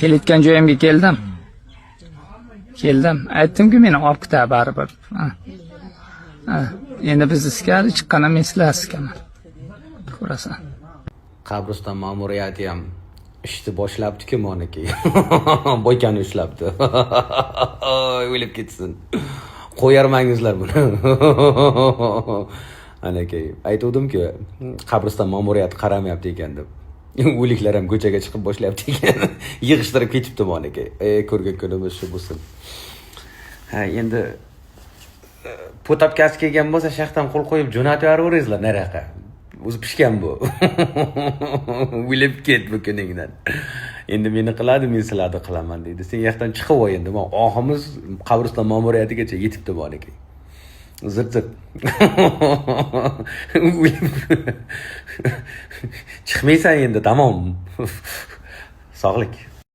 kelayotgan joyimga keldim. Aytdimki, meni olib ketadi baribir. Endi biz iskari chiqqandan men sizlar iskaman. Ko'rasan. Qabriston ma'muriyati ham ishni boshlabdi-ku moniki. Boykani ushlabdi. O'lib ketsin. Qo'yarmangizlar buni. Anakay, aytuvdim-ku, qabriston ma'muriyati qaramayapti ekan deb. O'liklar ham ko'chaga chiqib boshlayapti ekan. Yig'ishtirib ketibdi moniki. Ko'rgan kunimiz shu bo'lsin. Endi potapkasi kelgan bo'lsa, shaxtan qo'l qo'yib jo'natib yuboraveringizlar nariyoqqa. O'zi pishgan bu. O'lib ket bu kuningdan. Endi meni qiladi, men sizlarni qilaman deydi. Sen yoqdan chiqib ol endi. Oximiz qabriston ma'muriyatigacha yetibdi moniki. Zir-zir. Chiqmaysan endi, tamom. Sog'lik.